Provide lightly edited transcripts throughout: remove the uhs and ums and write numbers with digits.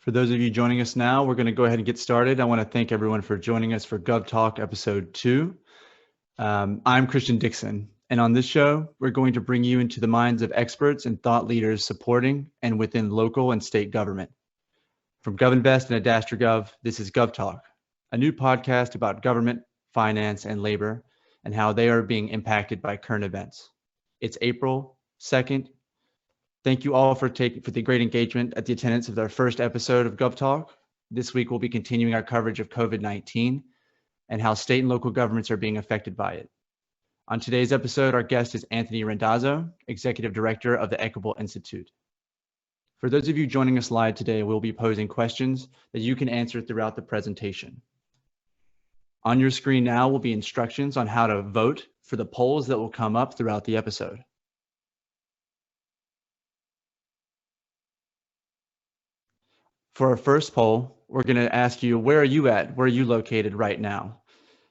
For those of you joining us now, we're going to go ahead and get started. I want to thank everyone for joining us for GovTalk episode 2. I'm Christian Dickson, and on this show, we're going to bring you into the minds of experts and thought leaders supporting and within local and state government. From GovInvest and Adastragov, this is GovTalk, a new podcast about government, finance, and labor, and how they are being impacted by current events. It's April 2nd. Thank you all for the great engagement at the attendance of our first episode of GovTalk. This week, we'll be continuing our coverage of COVID-19 and how state and local governments are being affected by it. On today's episode, our guest is Anthony Randazzo, Executive Director of the Equable Institute. For those of you joining us live today, we'll be posing questions that you can answer throughout the presentation. On your screen now will be instructions on how to vote for the polls that will come up throughout the episode. For our first poll, we're going to ask you, where are you at? Where are you located right now?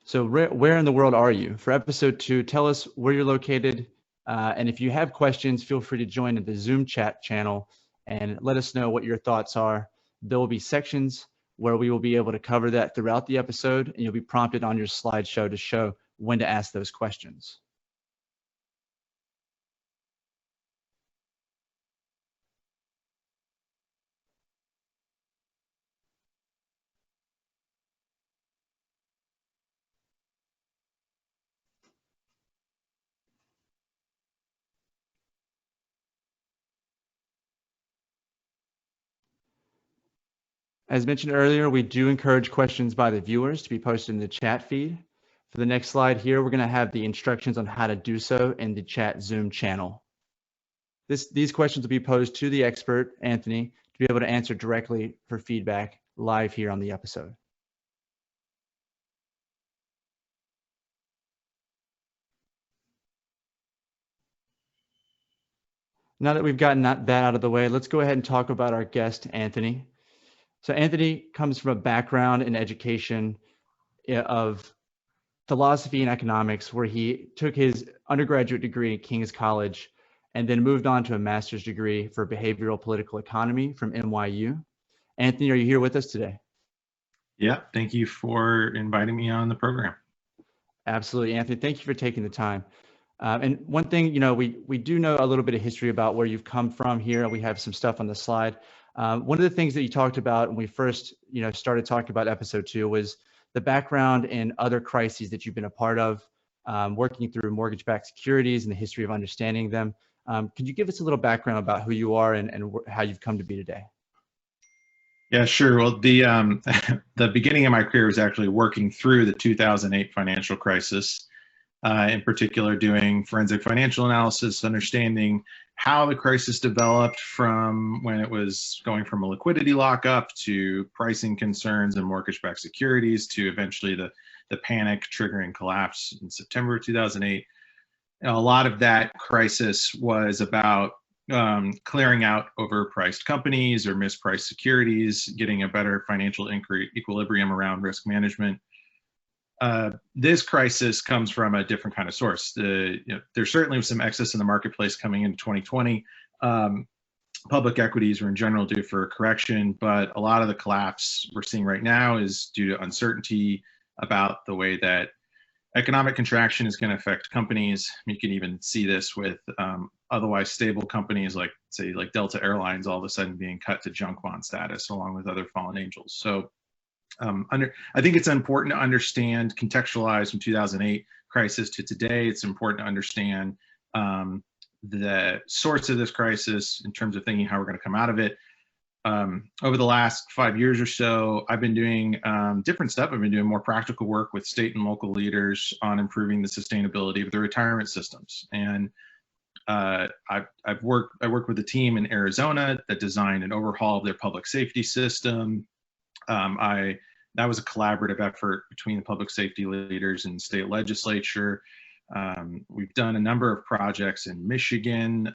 So where in the world are you? For episode 2, tell us where you're located. And if you have questions, feel free to join in the Zoom chat channel and let us know what your thoughts are. There will be sections where we will be able to cover that throughout the episode, and you'll be prompted on your slideshow to show when to ask those questions. As mentioned earlier, we do encourage questions by the viewers to be posted in the chat feed. For the next slide here, we're going to have the instructions on how to do so in the chat Zoom channel. These questions will be posed to the expert, Anthony, to be able to answer directly for feedback live here on the episode. Now that we've gotten that out of the way, let's go ahead and talk about our guest, Anthony. So Anthony comes from a background in education of philosophy and economics, where he took his undergraduate degree at King's College and then moved on to a master's degree for behavioral political economy from NYU. Anthony, are you here with us today? Yeah, thank you for inviting me on the program. Absolutely, Anthony. Thank you for taking the time. And one thing, we do know a little bit of history about where you've come from here. We have some stuff on the slide. One of the things that you talked about when we first, started talking about episode 2 was the background in other crises that you've been a part of, working through mortgage-backed securities and the history of understanding them. Could you give us a little background about who you are and how you've come to be today? Yeah, sure. Well, the beginning of my career was actually working through the 2008 financial crisis, in particular doing forensic financial analysis, understanding how the crisis developed from when it was going from a liquidity lockup to pricing concerns and mortgage-backed securities to eventually the panic triggering collapse in September of 2008. A lot of that crisis was about clearing out overpriced companies or mispriced securities, getting a better financial equilibrium around risk management. This crisis comes from a different kind of source. There certainly was some excess in the marketplace coming into 2020. Public equities were in general due for a correction, but a lot of the collapse we're seeing right now is due to uncertainty about the way that economic contraction is going to affect companies. You can even see this with otherwise stable companies like Delta Airlines all of a sudden being cut to junk bond status along with other fallen angels. So I think it's important to understand, contextualize from 2008 crisis to today. It's important to understand the source of this crisis in terms of thinking how we're going to come out of it. Over the last 5 years or so, I've been doing different stuff. I've been doing more practical work with state and local leaders on improving the sustainability of the retirement systems. And I worked with a team in Arizona that designed an overhaul of their public safety system. That was a collaborative effort between the public safety leaders and state legislature. We've done a number of projects in Michigan,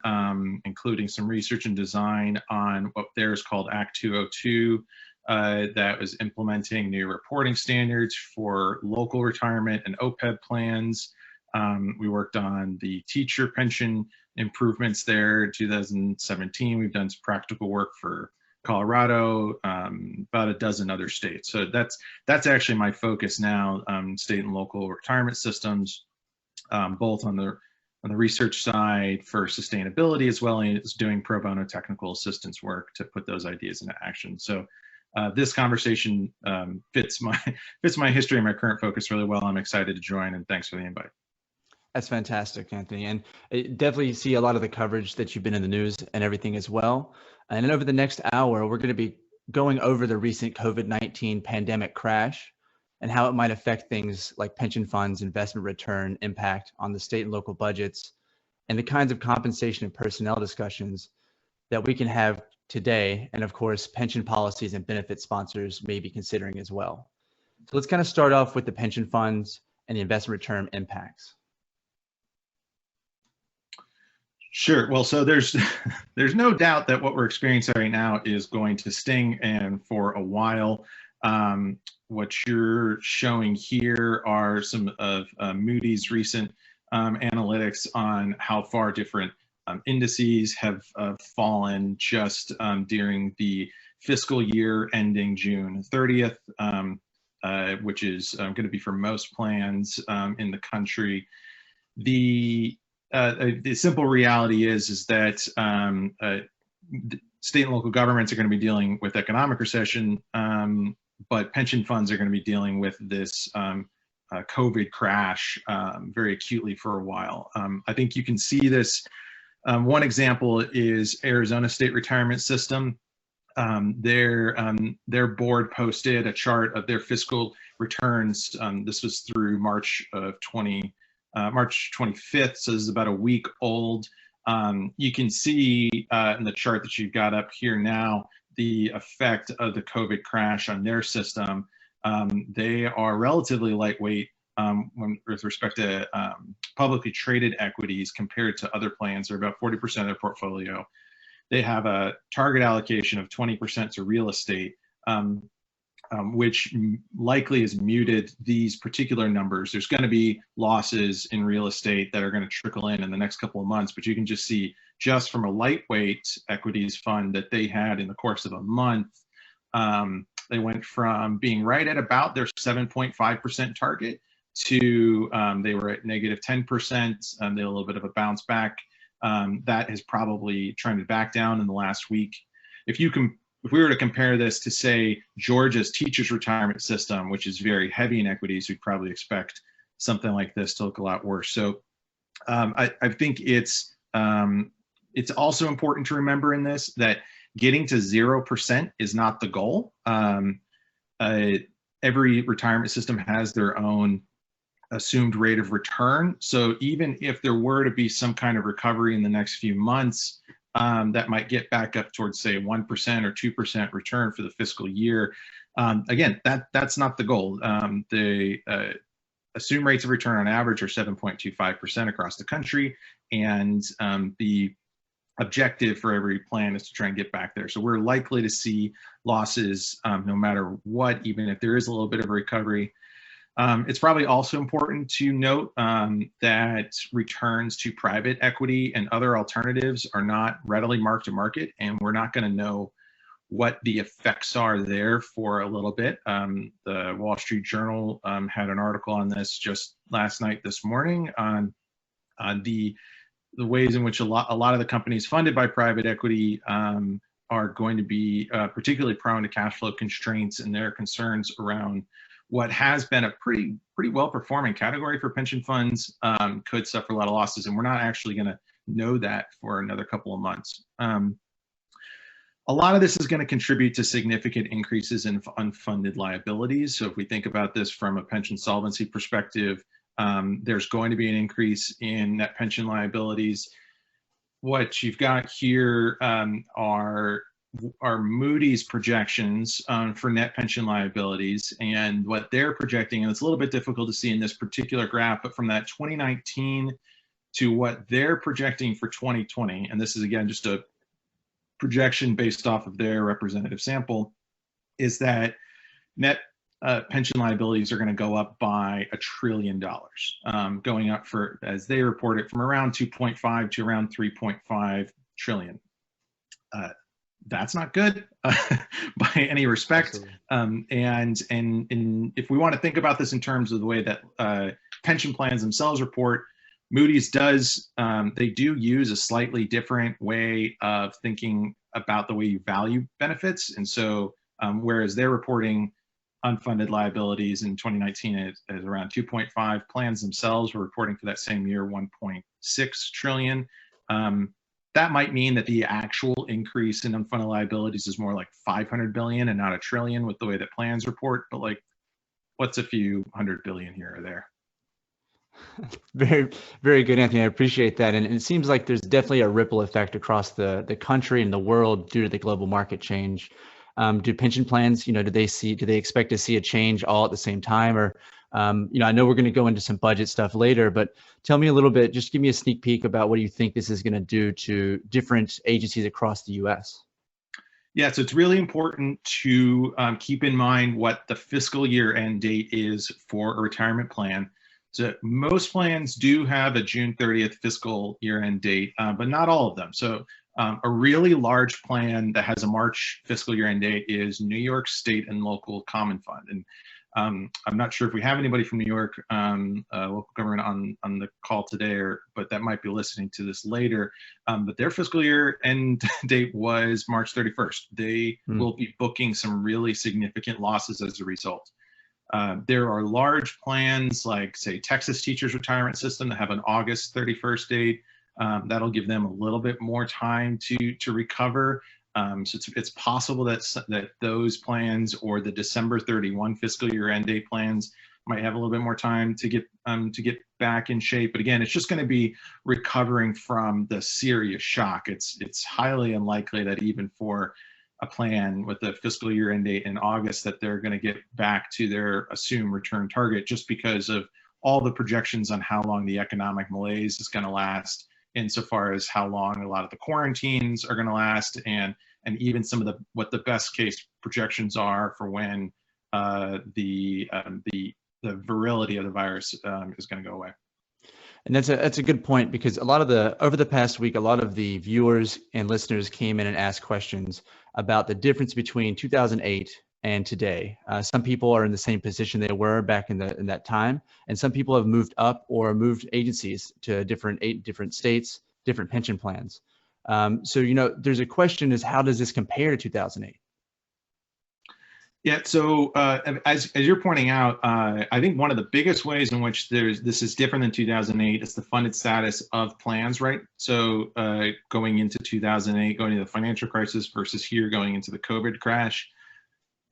including some research and design on what there is called Act 202, that was implementing new reporting standards for local retirement and OPEB plans. We worked on the teacher pension improvements there in 2017. We've done some practical work for Colorado, about a dozen other states. So that's actually my focus now, state and local retirement systems, both on the research side for sustainability, as well as doing pro bono technical assistance work to put those ideas into action. So this conversation fits my history and my current focus really well. I'm excited to join, and thanks for the invite. That's fantastic, Anthony. And I definitely see a lot of the coverage that you've been in the news and everything as well. And then over the next hour, we're going to be going over the recent COVID-19 pandemic crash and how it might affect things like pension funds, investment return impact on the state and local budgets, and the kinds of compensation and personnel discussions that we can have today. And of course, pension policies and benefit sponsors may be considering as well. So let's kind of start off with the pension funds and the investment return impacts. Sure. Well, so there's no doubt that what we're experiencing right now is going to sting, and for a while. What you're showing here are some of Moody's recent analytics on how far different indices have fallen just during the fiscal year ending June 30th, which is going to be for most plans in the country. The simple reality is that state and local governments are going to be dealing with economic recession, but pension funds are going to be dealing with this COVID crash very acutely for a while. I think you can see this. One example is Arizona State Retirement System. Their board posted a chart of their fiscal returns. This was through March 25th, so this is about a week old. You can see in the chart that you've got up here now the effect of the COVID crash on their system. They are relatively lightweight with respect to publicly traded equities compared to other plans. They're about 40% of their portfolio. They have a target allocation of 20% to real estate, which likely has muted these particular numbers. There's going to be losses in real estate that are going to trickle in the next couple of months, but you can just see just from a lightweight equities fund that they had in the course of a month, they went from being right at about their 7.5% target to they were at negative 10%. They had a little bit of a bounce back. That has probably trended back down in the last week. If we were to compare this to, say, Georgia's teachers' retirement system, which is very heavy in equities, we'd probably expect something like this to look a lot worse. So I think it's also important to remember in this that getting to 0% is not the goal. Every retirement system has their own assumed rate of return. So even if there were to be some kind of recovery in the next few months, that might get back up towards, say, 1% or 2% return for the fiscal year. Again, that's not the goal. The assumed rates of return on average are 7.25% across the country, and the objective for every plan is to try and get back there. So we're likely to see losses no matter what, even if there is a little bit of a recovery. It's probably also important to note that returns to private equity and other alternatives are not readily marked to market, and we're not going to know what the effects are there for a little bit. The Wall Street Journal had an article on this just last night, this morning, on the ways in which a lot of the companies funded by private equity are going to be particularly prone to cash flow constraints, and their concerns around what has been a pretty well-performing category for pension funds could suffer a lot of losses, and we're not actually going to know that for another couple of months. A lot of this is going to contribute to significant increases in unfunded liabilities. So if we think about this from a pension solvency perspective, there's going to be an increase in net pension liabilities. What you've got here are Moody's projections for net pension liabilities, and what they're projecting, and it's a little bit difficult to see in this particular graph, but from that 2019 to what they're projecting for 2020, and this is again just a projection based off of their representative sample, is that net pension liabilities are going to go up by $1 trillion, going up for, as they report it, from around 2.5 to around 3.5 trillion. that's not good by any respect. And if we want to think about this in terms of the way that pension plans themselves report, Moody's does, they do use a slightly different way of thinking about the way you value benefits. And so whereas they're reporting unfunded liabilities in 2019 is around 2.5, plans themselves were reporting for that same year 1.6 trillion. That might mean that the actual increase in unfunded liabilities is more like 500 billion and not a trillion with the way that plans report, but like what's a few hundred billion here or there? Very, very good, Anthony. I appreciate that. And it seems like there's definitely a ripple effect across the country and the world due to the global market change. Do pension plans, do they expect to see a change all at the same time? Or, I know we're going to go into some budget stuff later, but tell me a little bit, just give me a sneak peek about what do you think this is going to do to different agencies across the US? Yeah, so it's really important to keep in mind what the fiscal year end date is for a retirement plan. So most plans do have a June 30th fiscal year end date, but not all of them. So a really large plan that has a March fiscal year end date is New York State and Local Common Fund. And I'm not sure if we have anybody from New York local government on the call today, but that might be listening to this later. But their fiscal year end date was March 31st. They will be booking some really significant losses as a result. There are large plans like, say, Texas Teachers Retirement System that have an August 31st date. That'll give them a little bit more time to recover. So it's possible that those plans or the December 31 fiscal year end date plans might have a little bit more time to get back in shape. But again, it's just going to be recovering from the serious shock. It's highly unlikely that even for a plan with the fiscal year end date in August that they're going to get back to their assumed return target, just because of all the projections on how long the economic malaise is going to last, insofar as how long a lot of the quarantines are going to last, and even some of what the best case projections are for when the virility of the virus is going to go away. And that's a good point, because over the past week, a lot of the viewers and listeners came in and asked questions about the difference between 2008 and today. Some people are in the same position they were back in that time, and some people have moved up or moved agencies to different states, different pension plans. So there's a question: is how does this compare to 2008? Yeah, so as you're pointing out, I think one of the biggest ways in which this is different than 2008 is the funded status of plans, right? So going into 2008, going into the financial crisis versus here going into the COVID crash.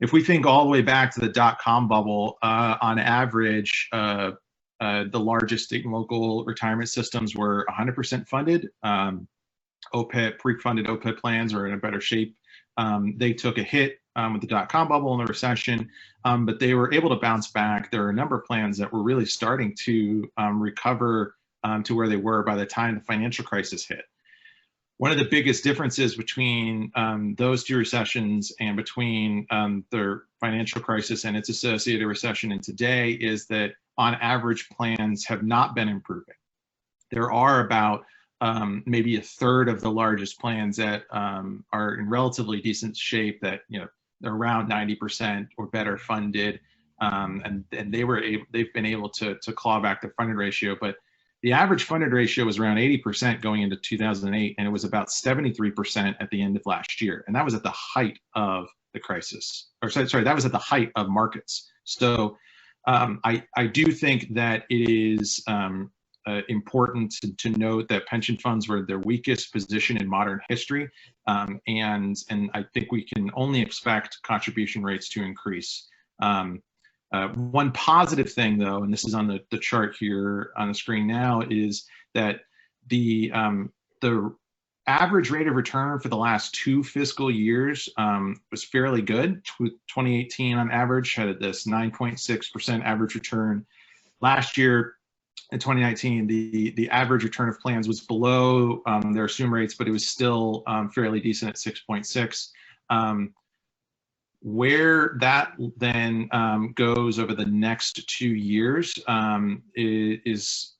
If we think all the way back to the dot-com bubble, on average, the largest state and local retirement systems were 100% funded. Pre-funded OPEB plans are in a better shape. They took a hit with the dot-com bubble and the recession, but they were able to bounce back. There are a number of plans that were really starting to recover to where they were by the time the financial crisis hit. One of the biggest differences between those two recessions and between the financial crisis and its associated recession and today is that on average plans have not been improving. There are about maybe a third of the largest plans that are in relatively decent shape, that they're around 90% or better funded, and they've been able to claw back their funded ratio. But the average funded ratio was around 80% going into 2008, and it was about 73% at the end of last year, and that was at the height of the crisis. Or sorry, that was at the height of markets. So I do think that it is important to note that pension funds were their weakest position in modern history, and I think we can only expect contribution rates to increase. One positive thing, though, and this is on the chart here on the screen now, is that the average rate of return for the last 2 fiscal years was fairly good. 2018 on average had this 9.6% average return. Last year, in 2019, the average return of plans was below their assumed rates, but it was still fairly decent at 6.6. Where that then goes over the next 2 years is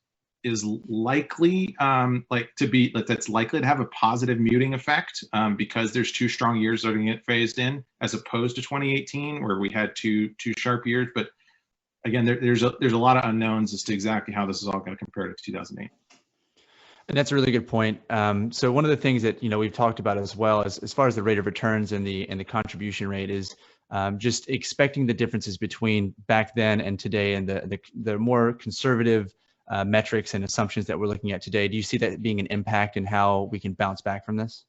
is likely that's likely to have a positive muting effect because there's 2 strong years that are going to get phased in, as opposed to 2018 where we had two sharp years. But again, there's a lot of unknowns as to exactly how this is all going to compare to 2008. And that's a really good point. So one of the things that we've talked about as well as far as the rate of returns and the contribution rate is just expecting the differences between back then and today, and the more conservative metrics and assumptions that we're looking at today. Do you see that being an impact in how we can bounce back from this?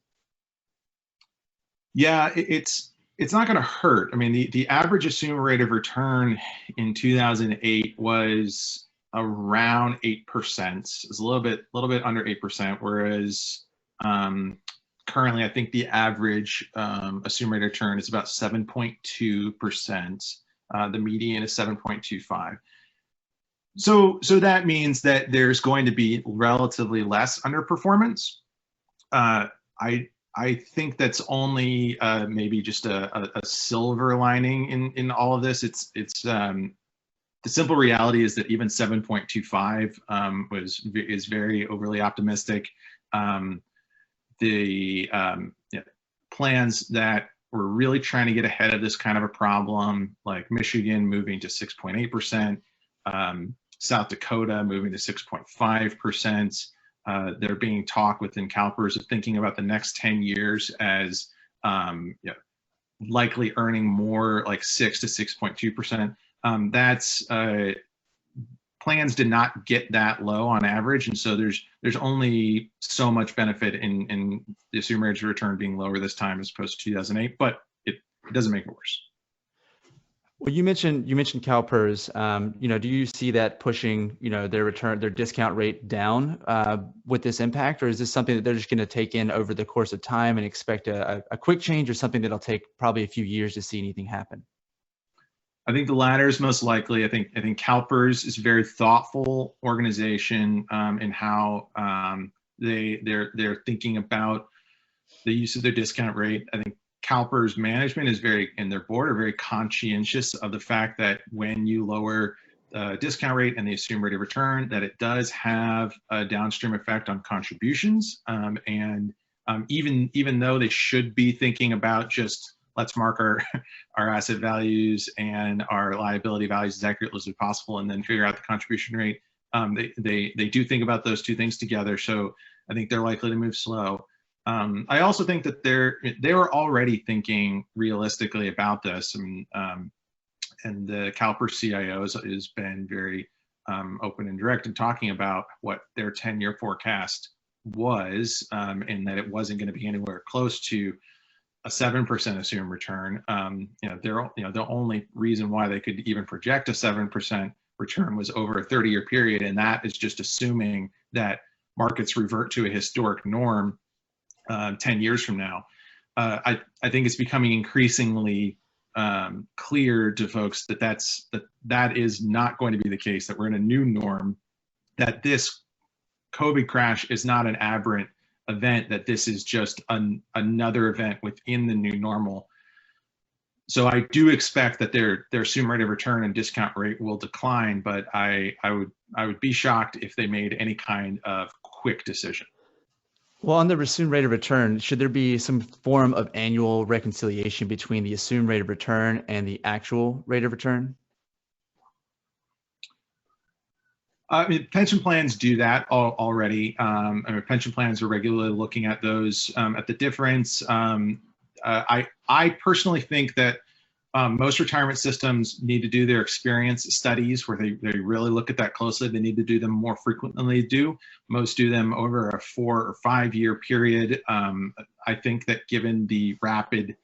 Yeah, it's not going to hurt. I mean, the average assumed rate of return in 2008 was around 8%. It's a little bit under 8%, whereas currently I think the average assumed rate of return is about 7.2%. The median is 7.25. So that means that there's going to be relatively less underperformance. I think that's only maybe just a silver lining in all of this. It's the simple reality is that even 7.25 is very overly optimistic. The plans that were really trying to get ahead of this kind of a problem, like Michigan moving to 6.8%, South Dakota moving to 6.5%. They're being talked within CalPERS of thinking about the next 10 years as likely earning more like 6 to 6.2%. That's plans did not get that low on average, and so there's only so much benefit in the assumed rate of return being lower this time as opposed to 2008, but it doesn't make it worse. Well, you mentioned CalPERS. Do you see that pushing their discount rate down with this impact, or is this something that they're just going to take in over the course of time and expect a quick change, or something that'll take probably a few years to see anything happen? I think the latter is most likely. I think CalPERS is a very thoughtful organization in how they're thinking about the use of their discount rate. I think CalPERS management and their board are very conscientious of the fact that when you lower discount rate and the assumed rate of return, that it does have a downstream effect on contributions. Even though they should be thinking about just let's mark our asset values and our liability values as accurately as possible, and then figure out the contribution rate. They do think about those two things together, so I think they're likely to move slow. I also think that they were already thinking realistically about this, and the CalPERS CIO has been very open and direct in talking about what their 10-year forecast was, and that it wasn't going to be anywhere close to a 7% assumed return. The only reason why they could even project a 7% return was over a 30-year period, and that is just assuming that markets revert to a historic norm 10 years from now. I think it's becoming increasingly clear to folks that is not going to be the case, that we're in a new norm, that this COVID crash is not an aberrant event, that this is just another event within the new normal. So I do expect that their assumed rate of return and discount rate will decline, but I would be shocked if they made any kind of quick decision. Well, on the assumed rate of return, should there be some form of annual reconciliation between the assumed rate of return and the actual rate of return? Pension plans do that already. Pension plans are regularly looking at those, at the difference. I personally think that most retirement systems need to do their experience studies where they really look at that closely. They need to do them more frequently than they do. Most do them over a 4 or 5 year period. I think that given the rapid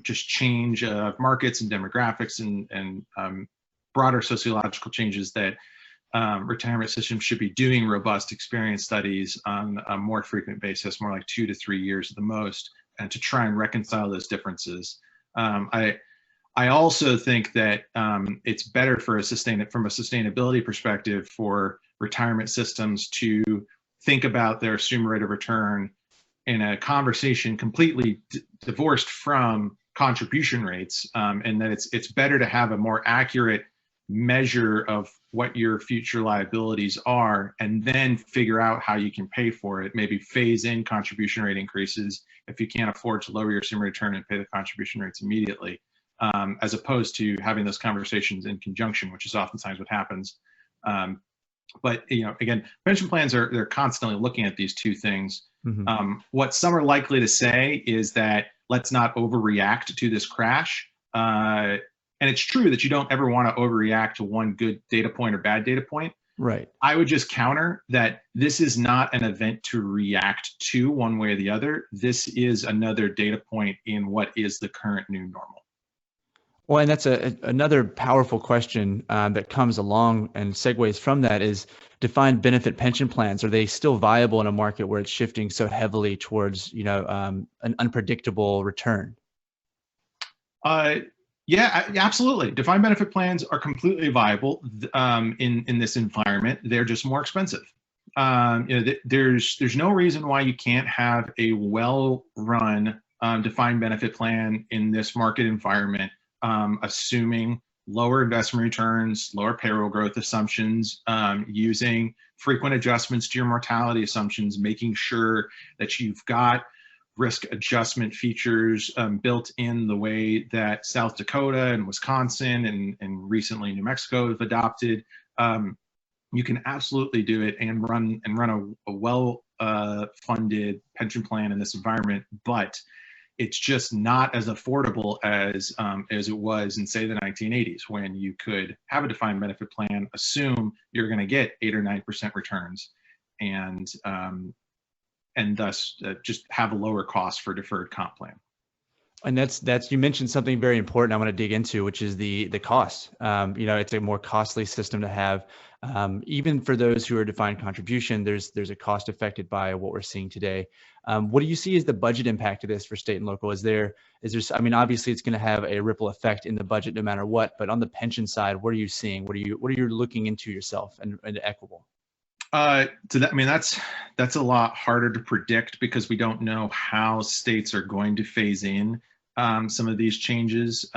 just change of markets and demographics and broader sociological changes, that retirement systems should be doing robust experience studies on a more frequent basis, more like 2 to 3 years at the most, and to try and reconcile those differences. I also think that it's better from a sustainability perspective for retirement systems to think about their assumed rate of return in a conversation completely divorced from contribution rates, and that it's better to have a more accurate measure of what your future liabilities are, and then figure out how you can pay for it. Maybe phase in contribution rate increases if you can't afford to lower your assumed return and pay the contribution rates immediately, as opposed to having those conversations in conjunction, which is oftentimes what happens. But again, pension plans they're constantly looking at these two things. Mm-hmm. What some are likely to say is that let's not overreact to this crash. And it's true that you don't ever want to overreact to one good data point or bad data point. Right. I would just counter that this is not an event to react to one way or the other. This is another data point in what is the current new normal. Well, and that's another powerful question that comes along and segues from that is defined benefit pension plans. Are they still viable in a market where it's shifting so heavily towards, an unpredictable return? Yeah, absolutely. Defined benefit plans are completely viable in this environment. They're just more expensive. There's no reason why you can't have a well-run defined benefit plan in this market environment, assuming lower investment returns, lower payroll growth assumptions, using frequent adjustments to your mortality assumptions, making sure that you've got risk adjustment features built in the way that South Dakota and Wisconsin and recently New Mexico have adopted. You can absolutely do it and run a well funded pension plan in this environment, but it's just not as affordable as it was in, say, the 1980s, when you could have a defined benefit plan, assume you're going to get 8 or 9% returns, and thus just have a lower cost for deferred comp plan. And that's you mentioned something very important I want to dig into, which is the cost. It's a more costly system to have. Even for those who are defined contribution, there's a cost affected by what we're seeing today. What do you see as the budget impact of this for state and local? Is there, obviously it's going to have a ripple effect in the budget no matter what, but on the pension side, what are you seeing? What are you looking into yourself and Equable? That's a lot harder to predict because we don't know how states are going to phase in some of these changes.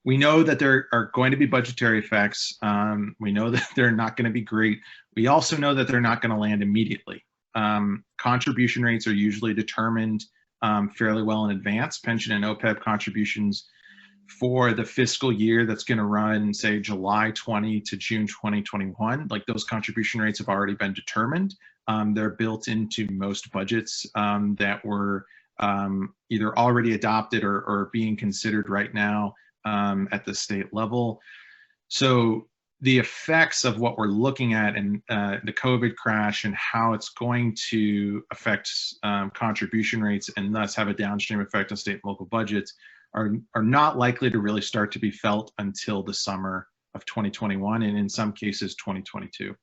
We know that there are going to be budgetary effects. We know that they're not going to be great. We also know that they're not going to land immediately. Contribution rates are usually determined fairly well in advance. Pension and OPEB contributions for the fiscal year that's going to run, say, July 20 to June 2021, like those contribution rates have already been determined. They're built into most budgets that were either already adopted or being considered right now at the state level. So the effects of what we're looking at in the COVID crash and how it's going to affect contribution rates and thus have a downstream effect on state and local budgets are not likely to really start to be felt until the summer of 2021 and in some cases 2022.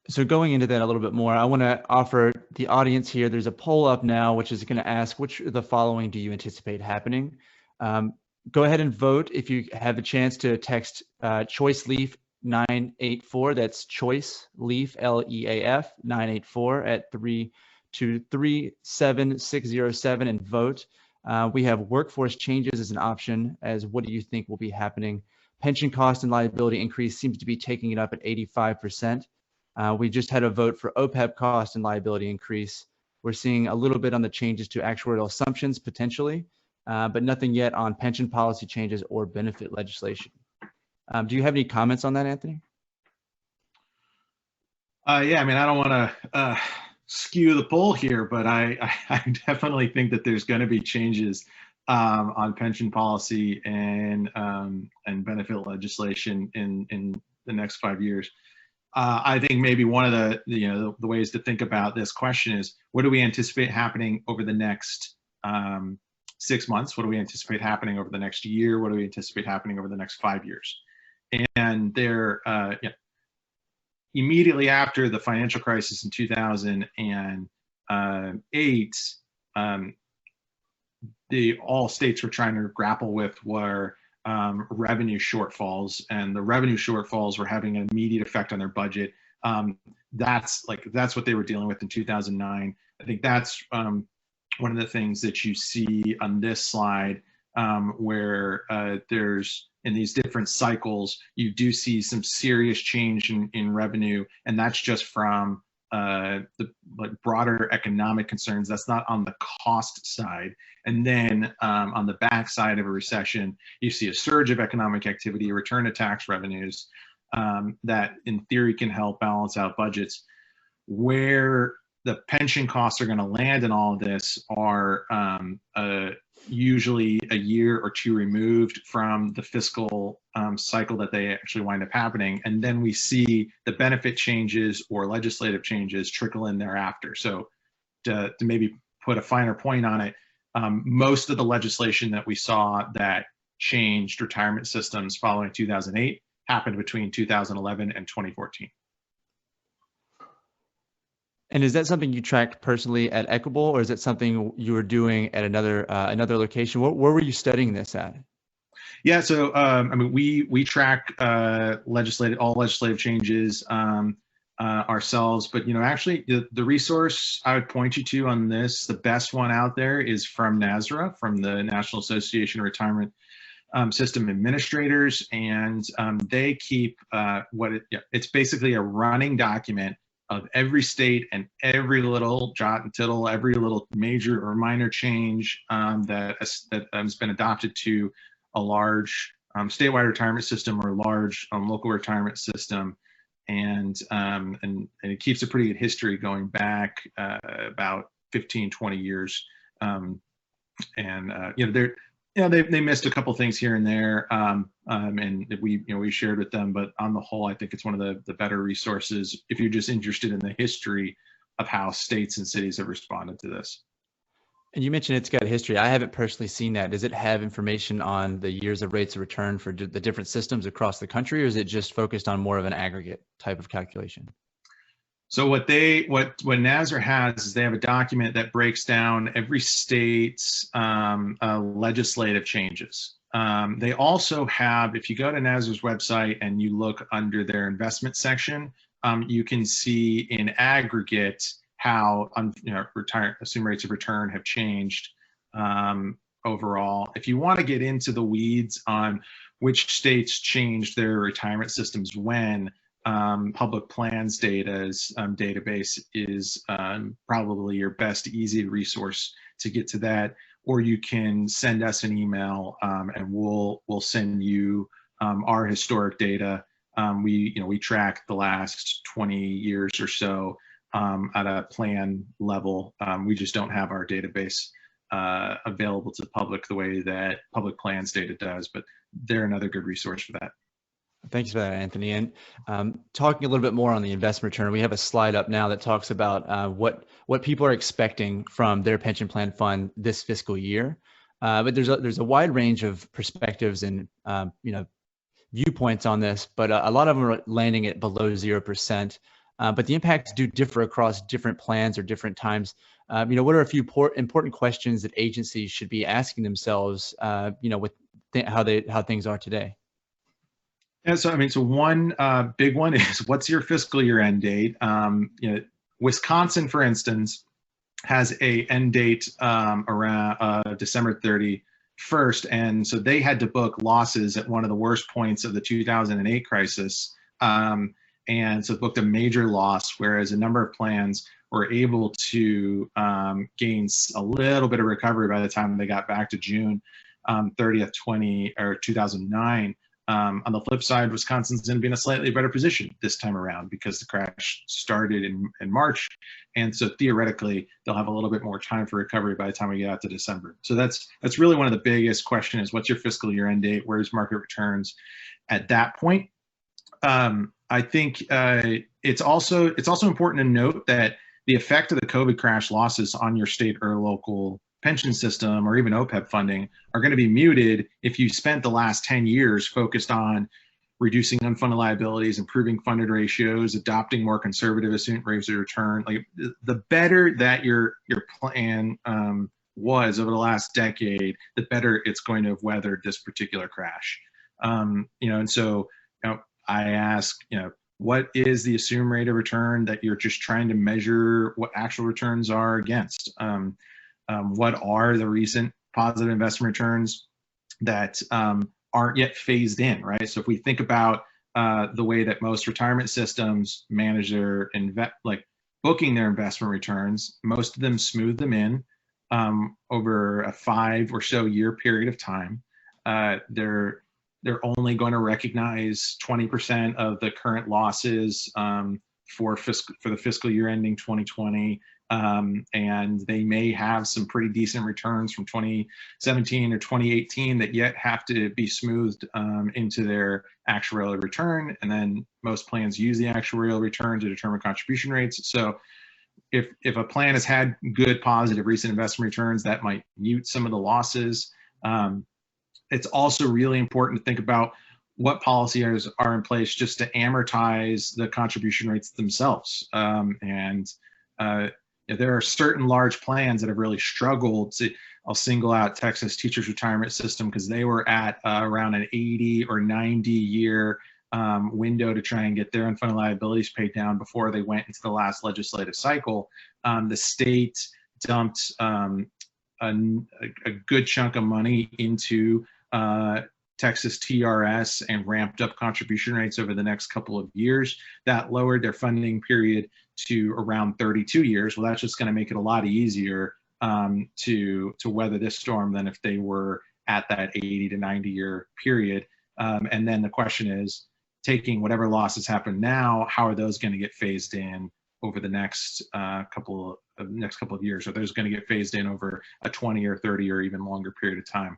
So going into that a little bit more, I want to offer the audience here, there's a poll up now, which is going to ask, which of the following do you anticipate happening? Go ahead and vote if you have a chance to text Choice Leaf 984. That's Choice Leaf, LEAF 984 at 3237607 and vote. We have workforce changes as an option, as what do you think will be happening? Pension cost and liability increase seems to be taking it up at 85%. We just had a vote for OPEB cost and liability increase. We're seeing a little bit on the changes to actuarial assumptions potentially, but nothing yet on pension policy changes or benefit legislation. Do you have any comments on that, Anthony? Yeah, I don't want to skew the poll here, but I definitely think that there's going to be changes on pension policy and benefit legislation in the next 5 years. I think maybe one of the ways to think about this question is, what do we anticipate happening over the next 6 months? What do we anticipate happening over the next year? What do we anticipate happening over the next 5 years? And there, immediately after the financial crisis in 2008, all states were trying to grapple with were revenue shortfalls, and the revenue shortfalls were having an immediate effect on their budget. That's what they were dealing with in 2009. I think that's one of the things that you see on this slide where there's in these different cycles, you do see some serious change in revenue, and that's just from the broader economic concerns. That's not on the cost side. And then on the backside of a recession, you see a surge of economic activity, a return to tax revenues that in theory can help balance out budgets. Where the pension costs are going to land in all of this are usually a year or two removed from the fiscal cycle that they actually wind up happening. And then we see the benefit changes or legislative changes trickle in thereafter. So to maybe put a finer point on it, most of the legislation that we saw that changed retirement systems following 2008 happened between 2011 and 2014. And is that something you tracked personally at Equable, or is it something you were doing at another location? Where were you studying this at? Yeah, so I mean, we track all legislative changes ourselves, but actually the resource I would point you to on this, the best one out there is from NASRA, from the National Association of Retirement System Administrators, and they keep it's basically a running document of every state and every little jot and tittle, every little major or minor change that has been adopted to a large statewide retirement system or large local retirement system, and it keeps a pretty good history going back about 15, 20 years, they missed a couple things here and there, and we shared with them. But on the whole, I think it's one of the better resources if you're just interested in the history of how states and cities have responded to this. And you mentioned it's got a history. I haven't personally seen that. Does it have information on the years of rates of return for the different systems across the country, or is it just focused on more of an aggregate type of calculation? So what NASRA has is they have a document that breaks down every state's legislative changes. They also have, if you go to NASRA's website and you look under their investment section, you can see in aggregate how assumed rates of return have changed overall. If you want to get into the weeds on which states changed their retirement systems when, public plans data's database is probably your best easy resource to get to that, or you can send us an email and we'll send you our historic data. We track the last 20 years or so at a plan level. We just don't have our database available to the public the way that public plans data does, but they're another good resource for that. Thanks for that, Anthony. And talking a little bit more on the investment return, we have a slide up now that talks about what people are expecting from their pension plan fund this fiscal year. But there's a wide range of perspectives and viewpoints on this, but a lot of them are landing at below 0%. But the impacts do differ across different plans or different times. What are a few important questions that agencies should be asking themselves? With how things are today? Yeah, so one big one is, what's your fiscal year end date? Wisconsin, for instance, has a end date around December 31st, and so they had to book losses at one of the worst points of the 2008 crisis, and so booked a major loss, whereas a number of plans were able to gain a little bit of recovery by the time they got back to June 30th, 2009. On the flip side, Wisconsin's going to be in a slightly better position this time around because the crash started in March. And so theoretically, they'll have a little bit more time for recovery by the time we get out to December. So that's really one of the biggest questions is, what's your fiscal year end date? Where's market returns at that point? I think it's also important to note that the effect of the COVID crash losses on your state or local pension system or even OPEB funding are going to be muted if you spent the last 10 years focused on reducing unfunded liabilities, improving funded ratios, adopting more conservative assumed rates of return. Like the better that your plan was over the last decade, the better it's going to have weathered this particular crash. And so I ask, what is the assumed rate of return that you're just trying to measure what actual returns are against? What are the recent positive investment returns that aren't yet phased in, right? So if we think about the way that most retirement systems manage their booking their investment returns, most of them smooth them in over a 5 or so year period of time. They're only going to recognize 20% of the current losses for the fiscal year ending 2020. And they may have some pretty decent returns from 2017 or 2018 that yet have to be smoothed into their actuarial return. And then most plans use the actuarial return to determine contribution rates. So if a plan has had good positive recent investment returns, that might mute some of the losses. It's also really important to think about what policies are in place just to amortize the contribution rates themselves. There are certain large plans that have really struggled to, I'll single out Texas Teachers Retirement System because they were at around an 80 or 90 year window to try and get their unfunded liabilities paid down before they went into the last legislative cycle. The state dumped a good chunk of money into Texas TRS and ramped up contribution rates over the next couple of years. That lowered their funding period to around 32 years. Well, that's just going to make it a lot easier to weather this storm than if they were at that 80 to 90 year period. And then the question is, taking whatever losses happen now, how are those going to get phased in over the next couple of years? Are those going to get phased in over a 20 or 30 or even longer period of time?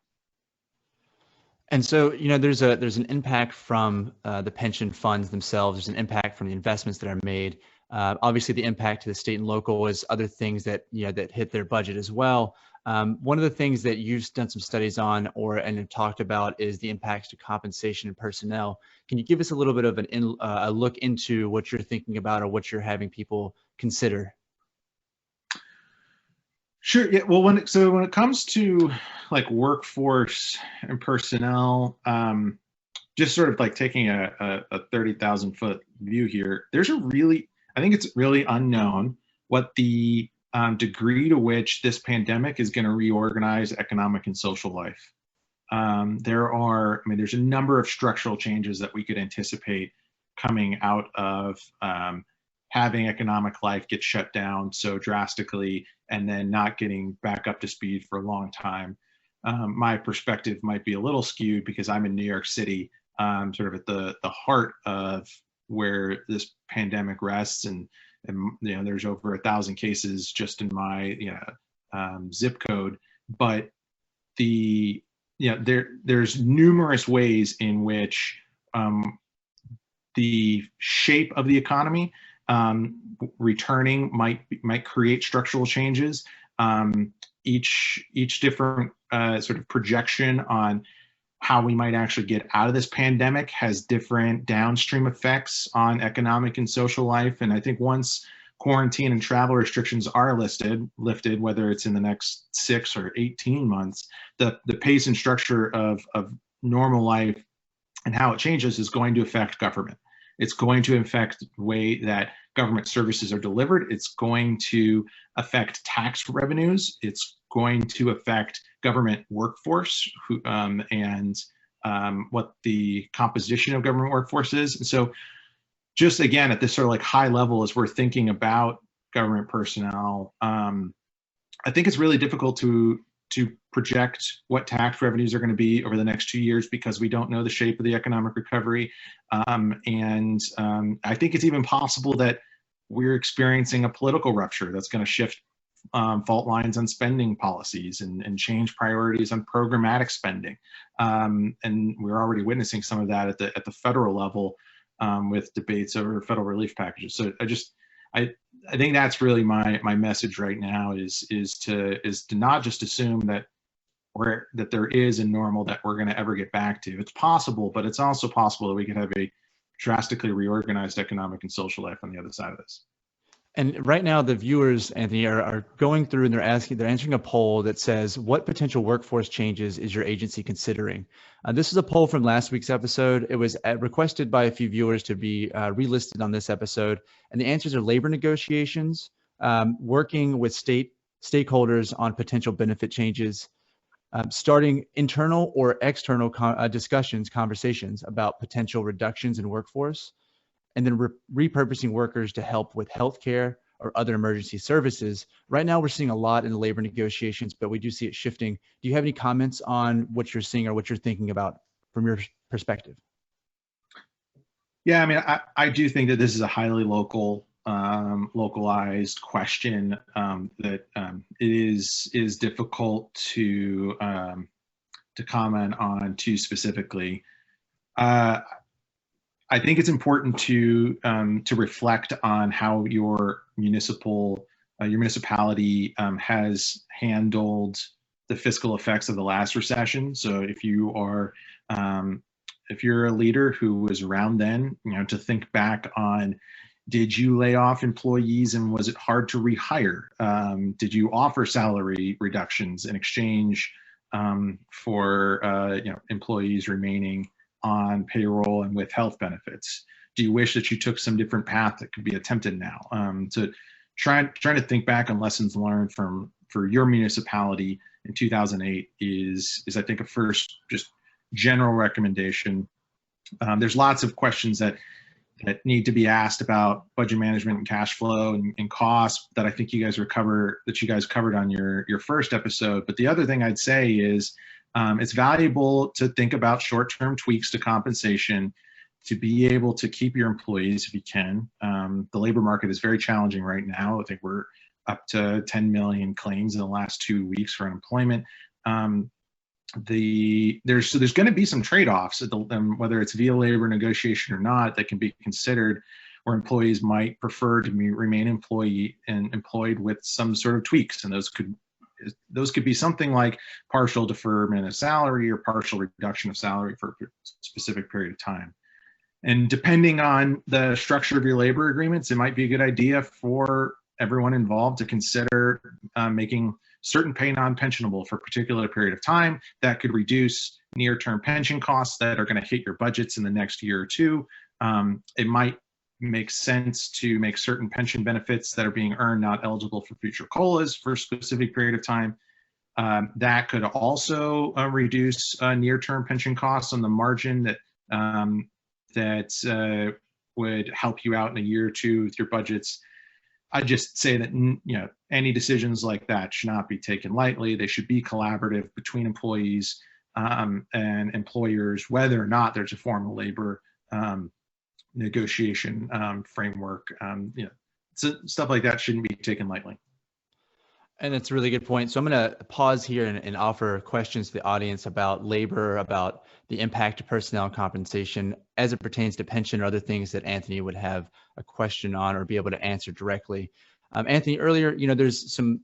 And so, there's an impact from the pension funds themselves. There's an impact from the investments that are made. Obviously, the impact to the state and local is other things that that hit their budget as well. One of the things that you've done some studies on and have talked about is the impacts to compensation and personnel. Can you give us a little bit of a look into what you're thinking about or what you're having people consider? Sure. Yeah. Well, when it comes to like workforce and personnel, just sort of like taking a 30,000 foot view here, I think it's really unknown what the degree to which this pandemic is going to reorganize economic and social life. There's a number of structural changes that we could anticipate coming out of having economic life get shut down so drastically and then not getting back up to speed for a long time. My perspective might be a little skewed because I'm in New York City, sort of at the heart of where this pandemic rests, and there's over 1,000 cases just in my zip code. But there's numerous ways in which the shape of the economy returning might create structural changes. Each different sort of projection on how we might actually get out of this pandemic has different downstream effects on economic and social life. And I think once quarantine and travel restrictions are lifted, whether it's in the next 6 or 18 months, the pace and structure of normal life and how it changes is going to affect government. It's going to affect the way that government services are delivered. It's going to affect tax revenues. It's going to affect government workforce and what the composition of government workforce is. And so just again, at this sort of like high level, as we're thinking about government personnel, I think it's really difficult to project what tax revenues are going to be over the next 2 years because we don't know the shape of the economic recovery. And I think it's even possible that we're experiencing a political rupture that's going to shift fault lines on spending policies and change priorities on programmatic spending. And we're already witnessing some of that at the federal level with debates over federal relief packages. So I think that's really my message right now is to not just assume that there is a normal that we're going to ever get back to. It's possible, but it's also possible that we could have a drastically reorganized economic and social life on the other side of this. And right now, the viewers, Anthony, are going through and they're answering a poll that says, what potential workforce changes is your agency considering? This is a poll from last week's episode. It was requested by a few viewers to be relisted on this episode. And the answers are labor negotiations, working with stakeholders on potential benefit changes, starting internal or external conversations about potential reductions in workforce, and then repurposing workers to help with healthcare or other emergency services. Right now, we're seeing a lot in the labor negotiations, but we do see it shifting. Do you have any comments on what you're seeing or what you're thinking about from your perspective? Yeah, I mean, I do think that this is a highly localized question that it is difficult to comment on too specifically. I think it's important to reflect on how your municipality has handled the fiscal effects of the last recession. So if you're a leader who was around then, to think back on, did you lay off employees and was it hard to rehire? Did you offer salary reductions in exchange for employees remaining on payroll and with health benefits? Do you wish that you took some different path that could be attempted now? To trying to think back on lessons learned for your municipality in 2008 is I think a first just general recommendation. There's lots of questions that need to be asked about budget management and cash flow and costs that I think you guys covered on your first episode. But the other thing I'd say is it's valuable to think about short-term tweaks to compensation to be able to keep your employees if you can. The labor market is very challenging right now. I think we're up to 10 million claims in the last 2 weeks for unemployment. There's going to be some trade-offs, whether it's via labor negotiation or not, that can be considered, where employees might prefer to remain employed with some sort of tweaks, and those could be something like partial deferment of salary or partial reduction of salary for a specific period of time. And depending on the structure of your labor agreements, it might be a good idea for everyone involved to consider making certain pay non-pensionable for a particular period of time. That could reduce near-term pension costs that are going to hit your budgets in the next year or two. It might make sense to make certain pension benefits that are being earned not eligible for future COLAs for a specific period of time. That could also reduce near-term pension costs on the margin that would help you out in a year or two with your budgets. I just say that any decisions like that should not be taken lightly. They should be collaborative between employees and employers, whether or not there's a formal labor negotiation framework. So stuff like that shouldn't be taken lightly. And that's a really good point. So I'm going to pause here and offer questions to the audience about labor, about the impact of personnel and compensation as it pertains to pension or other things that Anthony would have a question on or be able to answer directly. Anthony, earlier, there's some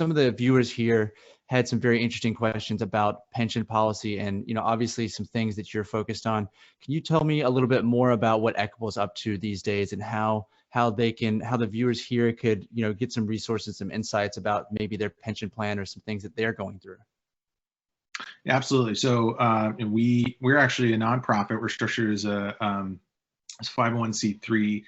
of the viewers here had some very interesting questions about pension policy and, obviously some things that you're focused on. Can you tell me a little bit more about what Equable is up to these days and how the viewers here could, get some resources, some insights about maybe their pension plan or some things that they're going through? Yeah, absolutely. So we're actually a nonprofit. We're structured as a 501c3.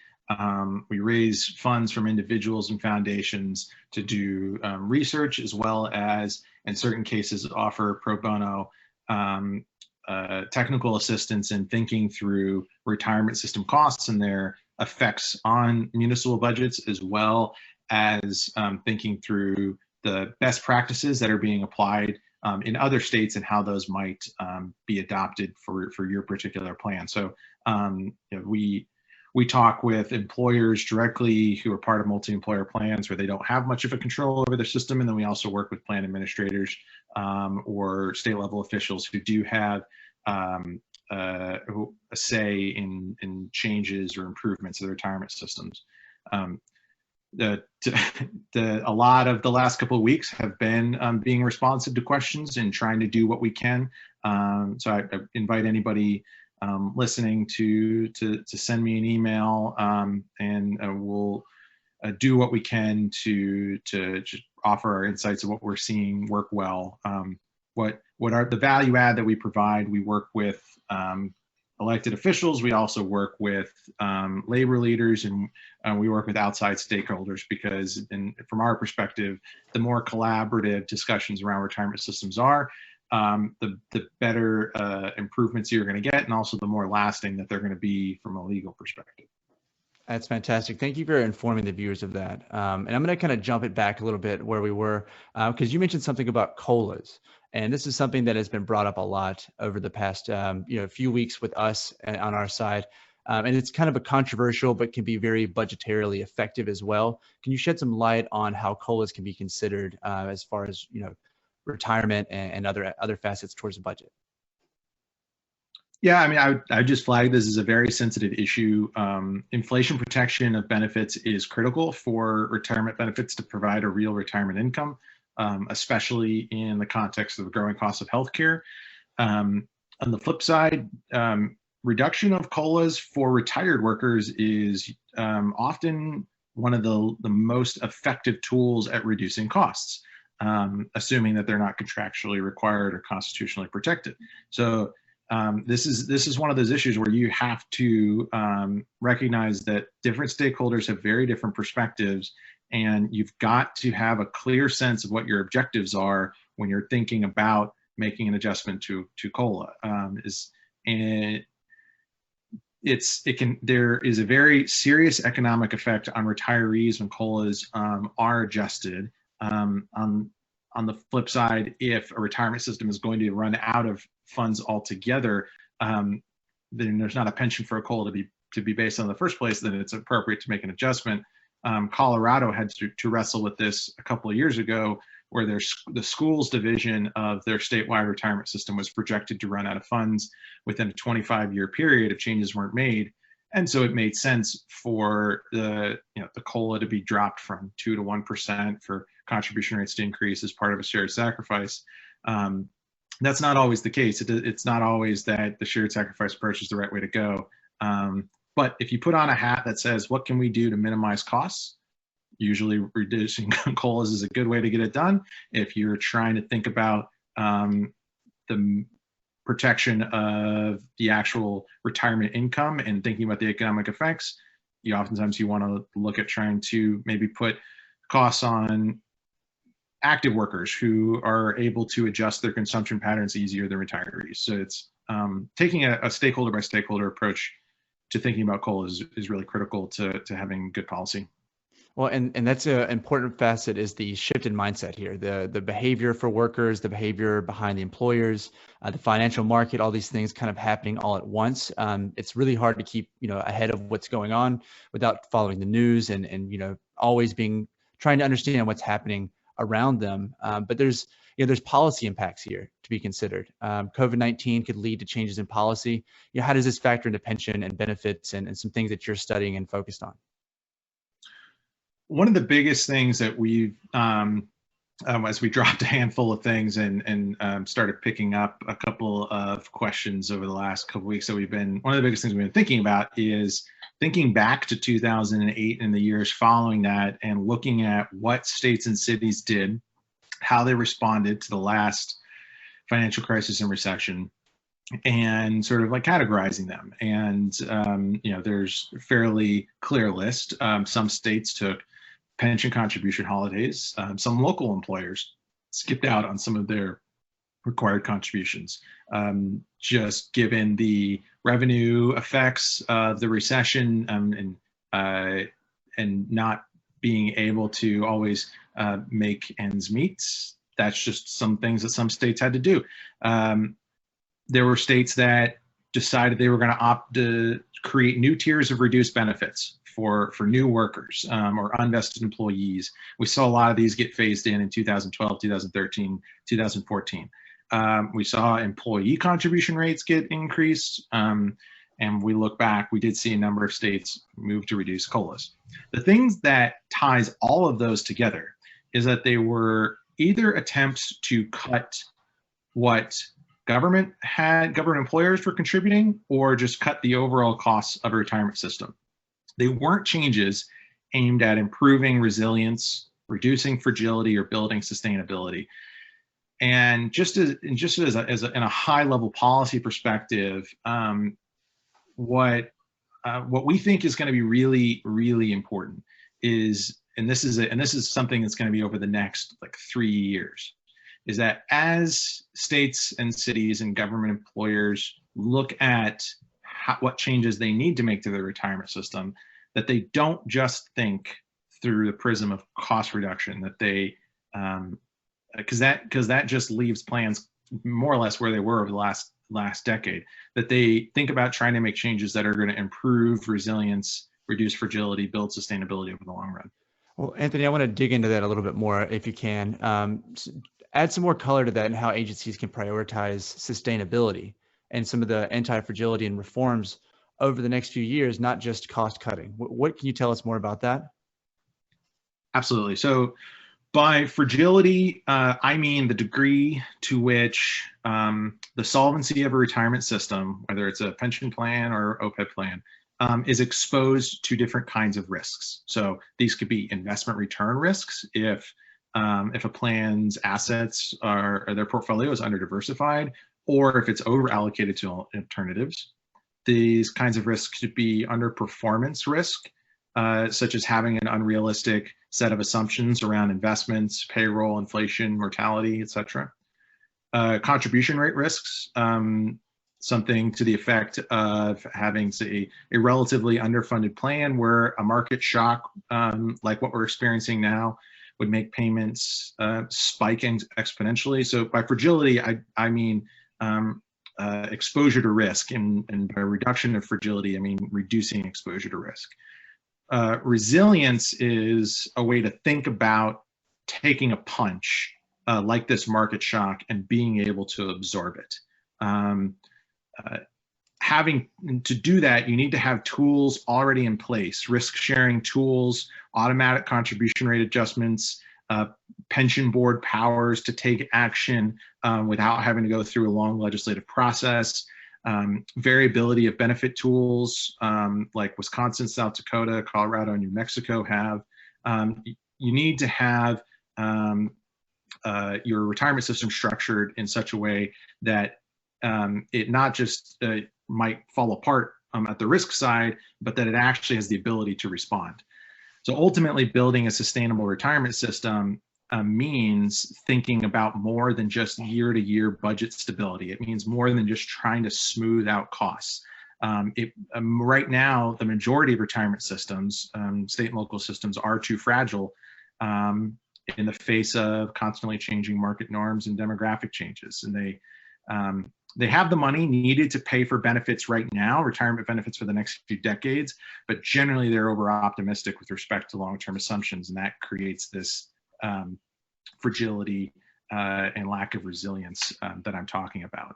We raise funds from individuals and foundations to do research, as well as, in certain cases, offer pro bono technical assistance in thinking through retirement system costs and their effects on municipal budgets, as well as thinking through the best practices that are being applied in other states and how those might be adopted for your particular plan. So we talk with employers directly who are part of multi-employer plans where they don't have much of a control over their system, and then we also work with plan administrators or state level officials who do have a say in changes or improvements of the retirement systems. A lot of the last couple of weeks have been being responsive to questions and trying to do what we can. So I invite anybody listening to send me an email, and we'll do what we can to just offer our insights of what we're seeing work well. What are the value add that we provide? We work with elected officials. We also work with labor leaders, and we work with outside stakeholders because, from our perspective, the more collaborative discussions around retirement systems are, the better improvements you're going to get, and also the more lasting that they're going to be from a legal perspective. That's fantastic. Thank you for informing the viewers of that. And I'm going to kind of jump it back a little bit where we were, because you mentioned something about COLAs. And this is something that has been brought up a lot over the past few weeks with us on our side. And it's kind of a controversial, but can be very budgetarily effective as well. Can you shed some light on how COLAs can be considered as far as retirement and other facets towards the budget? Yeah, I mean, I just flag this as a very sensitive issue. Inflation protection of benefits is critical for retirement benefits to provide a real retirement income, especially in the context of the growing cost of healthcare. On the flip side, reduction of COLAs for retired workers is often one of the most effective tools at reducing costs, assuming that they're not contractually required or constitutionally protected. So this is one of those issues where you have to recognize that different stakeholders have very different perspectives, and you've got to have a clear sense of what your objectives are when you're thinking about making an adjustment to COLA. There is a very serious economic effect on retirees when COLAs are adjusted. On the flip side, if a retirement system is going to run out of funds altogether, then there's not a pension for a COLA to be based on in the first place, then it's appropriate to make an adjustment. Colorado had to wrestle with this a couple of years ago, where the schools division of their statewide retirement system was projected to run out of funds within a 25-year period if changes weren't made. And so it made sense for the COLA to be dropped from 2 to 1%, for contribution rates to increase as part of a shared sacrifice. That's not always the case. It's not always that the shared sacrifice approach is the right way to go. But if you put on a hat that says, what can we do to minimize costs? Usually reducing COLAs is a good way to get it done. If you're trying to think about the protection of the actual retirement income and thinking about the economic effects, oftentimes you want to look at trying to maybe put costs on active workers who are able to adjust their consumption patterns easier than retirees. So it's taking a stakeholder by stakeholder approach to thinking about COLA is really critical to having good policy. Well, and that's an important facet, is the shift in mindset here, the behavior for workers, the behavior behind the employers, the financial market, all these things kind of happening all at once. It's really hard to keep, ahead of what's going on without following the news and always trying to understand what's happening around them. But there's policy impacts here to be considered. COVID-19 could lead to changes in policy. How does this factor into pension and benefits and some things that you're studying and focused on? One of the biggest things that we've, as we dropped a handful of things and started picking up a couple of questions over the last couple of weeks that one of the biggest things we've been thinking about is thinking back to 2008 and the years following that, and looking at what states and cities did, how they responded to the last financial crisis and recession, and sort of like categorizing them. And, there's a fairly clear list. Some states took pension contribution holidays. Some local employers skipped out on some of their required contributions, just given the revenue effects of the recession, and not being able to always make ends meet. That's just some things that some states had to do. There were states that decided they were going to opt to create new tiers of reduced benefits for new workers or unvested employees. We saw a lot of these get phased in 2012, 2013, 2014. We saw employee contribution rates get increased. And we look back, we did see a number of states move to reduce COLAs. The things that ties all of those together is that they were either attempts to cut what government employers were contributing, or just cut the overall costs of a retirement system. They weren't changes aimed at improving resilience, reducing fragility, or building sustainability. And just as in a high level policy perspective, what we think is going to be really, really important is, and this is something that's going to be over the next like 3 years, is that as states and cities and government employers look at what changes they need to make to their retirement system, that they don't just think through the prism of cost reduction, that they, because that just leaves plans more or less where they were over the last decade, that they think about trying to make changes that are going to improve resilience, reduce fragility, build sustainability over the long run. Well, Anthony, I want to dig into that a little bit more if you can. Add some more color to that and how agencies can prioritize sustainability and some of the anti-fragility and reforms over the next few years, not just cost cutting. What can you tell us more about that? Absolutely. So by fragility, I mean the degree to which the solvency of a retirement system, whether it's a pension plan or OPEB plan, is exposed to different kinds of risks. So these could be investment return risks if a plan's assets or their portfolio is under diversified, or if it's over allocated to alternatives. These kinds of risks could be underperformance risk, such as having an unrealistic set of assumptions around investments, payroll, inflation, mortality, etc. Contribution rate risks, something to the effect of having, say, a relatively underfunded plan where a market shock, like what we're experiencing now, would make payments spike exponentially. So by fragility, I mean exposure to risk, and by reduction of fragility, I mean reducing exposure to risk. Resilience is a way to think about taking a punch like this market shock and being able to absorb it. Having to do that, you need to have tools already in place, risk sharing tools, automatic contribution rate adjustments, pension board powers to take action without having to go through a long legislative process, variability of benefit tools like Wisconsin, South Dakota, Colorado, and New Mexico have. You need to have your retirement system structured in such a way that it not just might fall apart at the risk side, but that it actually has the ability to respond. So ultimately, building a sustainable retirement system means thinking about more than just year-to-year budget stability. It means more than just trying to smooth out costs. Right now, the majority of retirement systems, state and local systems, are too fragile in the face of constantly changing market norms and demographic changes. And they have the money needed to pay for benefits right now, retirement benefits for the next few decades, but generally they're over optimistic with respect to long-term assumptions, and that creates this fragility and lack of resilience that I'm talking about.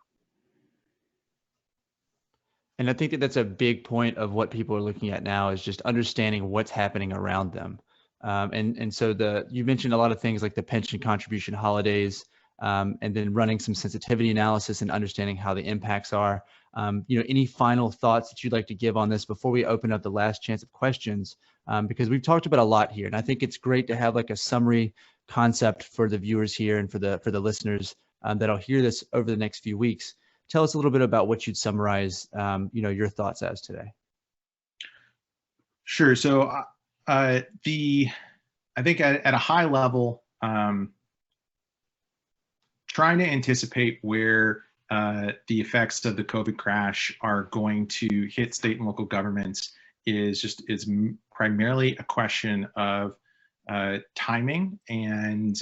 And I think that that's a big point of what people are looking at now, is just understanding what's happening around them. And so you mentioned a lot of things like the pension contribution holidays, and then running some sensitivity analysis and understanding how the impacts are. Any final thoughts that you'd like to give on this before we open up the last chance of questions? Because we've talked about a lot here, and I think it's great to have like a summary concept for the viewers here and for the listeners that'll hear this over the next few weeks. Tell us a little bit about what you'd summarize, your thoughts as today. Sure. So I think at a high level, trying to anticipate where the effects of the COVID crash are going to hit state and local governments is primarily a question of timing and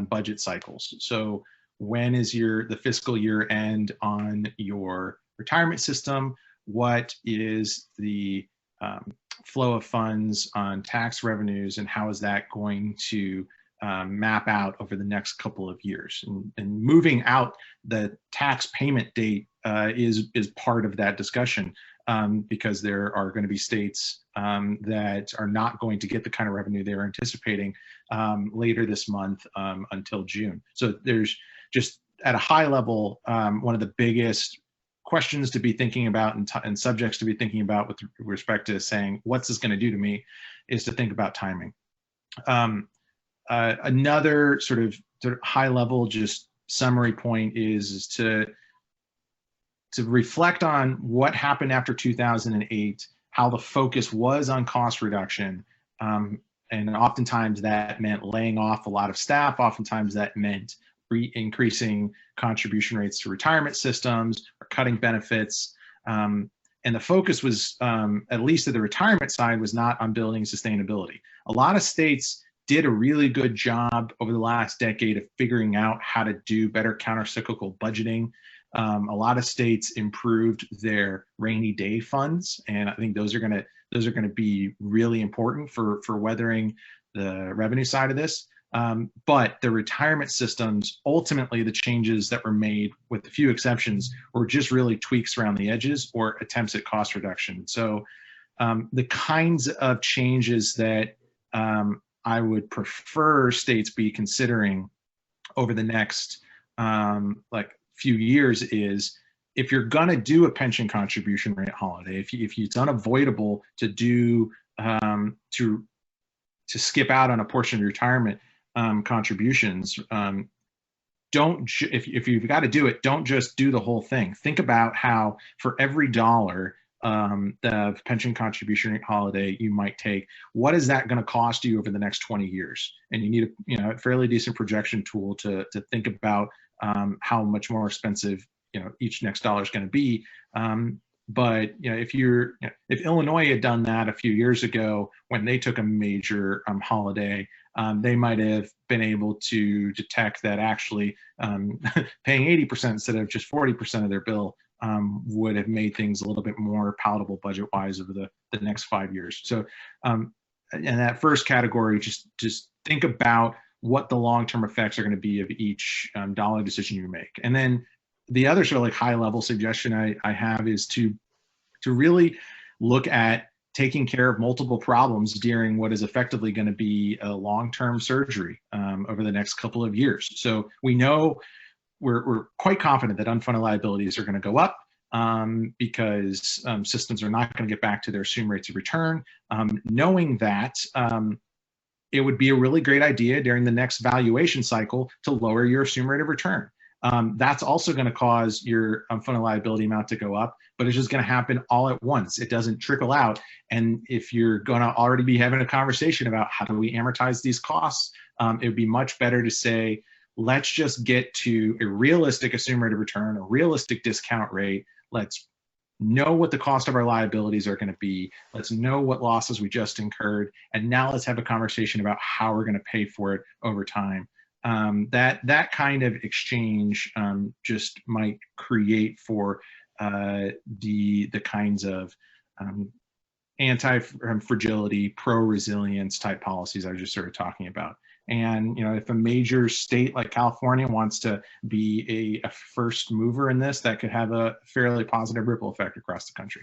budget cycles. So when is the fiscal year end on your retirement system? What is the flow of funds on tax revenues, and how is that going to map out over the next couple of years? And moving out the tax payment date is part of that discussion, because there are going to be states that are not going to get the kind of revenue they're anticipating later this month until June. So there's just, at a high level, one of the biggest questions to be thinking about and subjects to be thinking about with respect to saying, what's this going to do to me, is to think about timing. Another sort of high level just summary point is to to reflect on what happened after 2008, how the focus was on cost reduction. And oftentimes that meant laying off a lot of staff. Oftentimes that meant increasing contribution rates to retirement systems or cutting benefits. And the focus was, at least at the retirement side, was not on building sustainability. A lot of states did a really good job over the last decade of figuring out how to do better countercyclical budgeting. A lot of states improved their rainy day funds, and I think those are going to be really important for weathering the revenue side of this. But the retirement systems, ultimately, the changes that were made, with a few exceptions, were just really tweaks around the edges or attempts at cost reduction. So the kinds of changes that I would prefer states be considering over the next few years is, if you're going to do a pension contribution rate holiday, if it's unavoidable to do to skip out on a portion of retirement contributions, if you've got to do it, don't just do the whole thing. Think about how for every dollar the pension contribution rate holiday you might take, what is that going to cost you over the next 20 years? And you need a fairly decent projection tool to think about how much more expensive each next dollar is going to be. But if Illinois had done that a few years ago when they took a major holiday, they might have been able to detect that actually paying 80% instead of just 40% of their bill would have made things a little bit more palatable budget-wise over the next 5 years. So, in that first category, just think about what the long-term effects are going to be of each dollar decision you make. And then the other sort of high-level suggestion I have is to really look at taking care of multiple problems during what is effectively going to be a long-term surgery over the next couple of years. So we know we're quite confident that unfunded liabilities are going to go up because systems are not going to get back to their assumed rates of return. Knowing that, it would be a really great idea during the next valuation cycle to lower your assumed rate of return. That's also going to cause your unfunded liability amount to go up, but it's just going to happen all at once. It doesn't trickle out. And if you're going to already be having a conversation about how do we amortize these costs, it would be much better to say, let's just get to a realistic assumed rate of return, a realistic discount rate. Let's know what the cost of our liabilities are going to be. Let's know what losses we just incurred. And now let's have a conversation about how we're going to pay for it over time. That kind of exchange just might create for the kinds of anti-fragility, pro-resilience type policies I was just sort of talking about. And if a major state like California wants to be a first mover in this, that could have a fairly positive ripple effect across the country.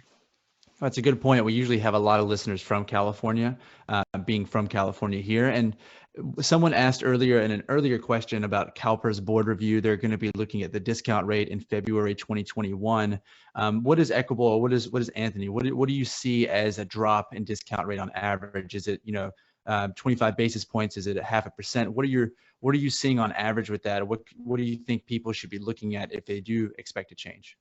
That's a good point. We usually have a lot of listeners from California, being from California here. And someone asked earlier in an earlier question about CalPERS board review. They're going to be looking at the discount rate in February 2021. What is Equable? What is Anthony? What do you see as a drop in discount rate on average? Is it 25 basis points? Is it a 0.5%? What are you seeing on average with that? What do you think people should be looking at if they do expect a change?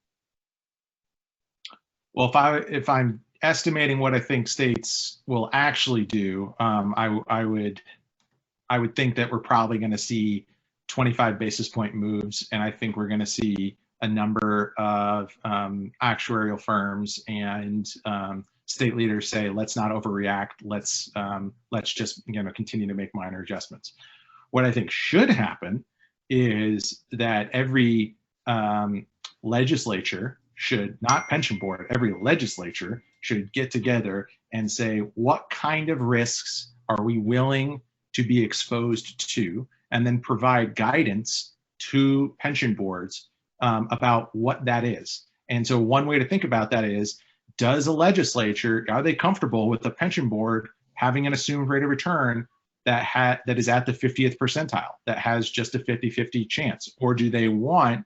Well, if I'm estimating what I think states will actually do, I would think that we're probably going to see 25 basis point moves, and I think we're going to see a number of actuarial firms and state leaders say, let's not overreact. Let's just continue to make minor adjustments. What I think should happen is that every legislature should, not pension board, every legislature should get together and say, what kind of risks are we willing to be exposed to, and then provide guidance to pension boards about what that is. And so one way to think about that is, does a legislature, are they comfortable with the pension board having an assumed rate of return that is at the 50th percentile, that has just a 50-50 chance? Or do they want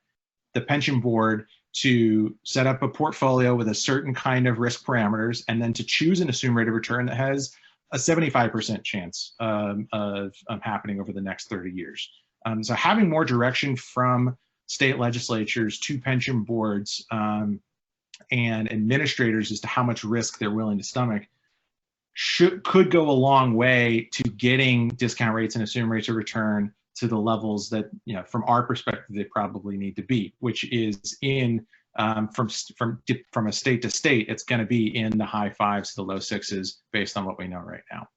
the pension board to set up a portfolio with a certain kind of risk parameters and then to choose an assumed rate of return that has a 75% chance of happening over the next 30 years? So having more direction from state legislatures to pension boards and administrators as to how much risk they're willing to stomach could go a long way to getting discount rates and assumed rates of return to the levels that, from our perspective, they probably need to be, which is in from a state to state, it's going to be in the high 5s to the low 6s based on what we know right now.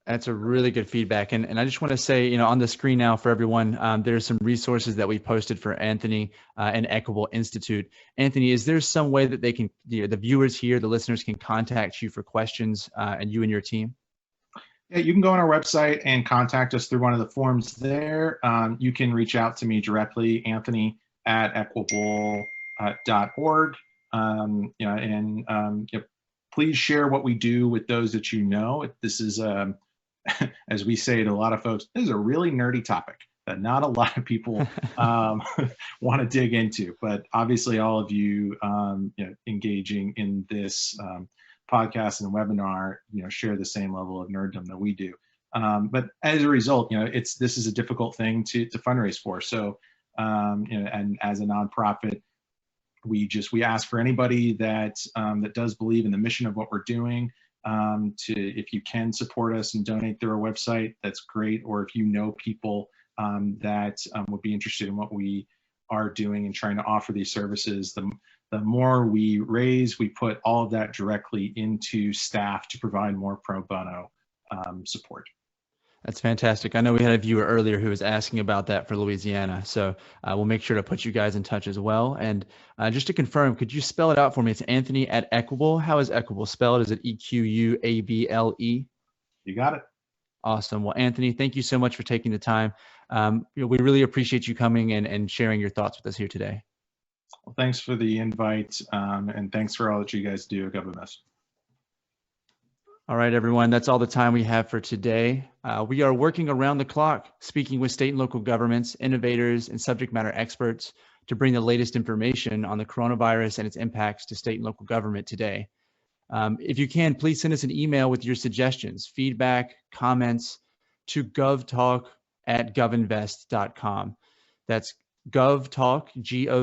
That's a really good feedback. And I just want to say, on the screen now for everyone, there's some resources that we posted for Anthony and Equable Institute. Anthony, is there some way that they can, the viewers here, the listeners can contact you for questions and you and your team? Yeah, you can go on our website and contact us through one of the forms there. You can reach out to me directly, Anthony@equable.org. Please share what we do with those that you know. This is, as we say to a lot of folks, this is a really nerdy topic that not a lot of people want to dig into. But obviously, all of you, engaging in this podcast and webinar, share the same level of nerddom that we do. But as a result, this is a difficult thing to fundraise for. So, and as a nonprofit, we ask for anybody that does believe in the mission of what we're doing, if you can support us and donate through our website, that's great. Or if you know people that would be interested in what we are doing and trying to offer these services, the more we raise, we put all of that directly into staff to provide more pro bono support. That's fantastic. I know we had a viewer earlier who was asking about that for Louisiana. So we'll make sure to put you guys in touch as well. And just to confirm, could you spell it out for me? It's Anthony@Equable. How is Equable spelled? Is it EQUABLE? You got it. Awesome. Well, Anthony, thank you so much for taking the time. We really appreciate you coming and sharing your thoughts with us here today. Well, thanks for the invite, and thanks for all that you guys do at GovMS. All right, everyone, that's all the time we have for today. We are working around the clock, speaking with state and local governments, innovators, and subject matter experts to bring the latest information on the coronavirus and its impacts to state and local government today. If you can, please send us an email with your suggestions, feedback, comments to govtalk@govinvest.com. That's GovTalk,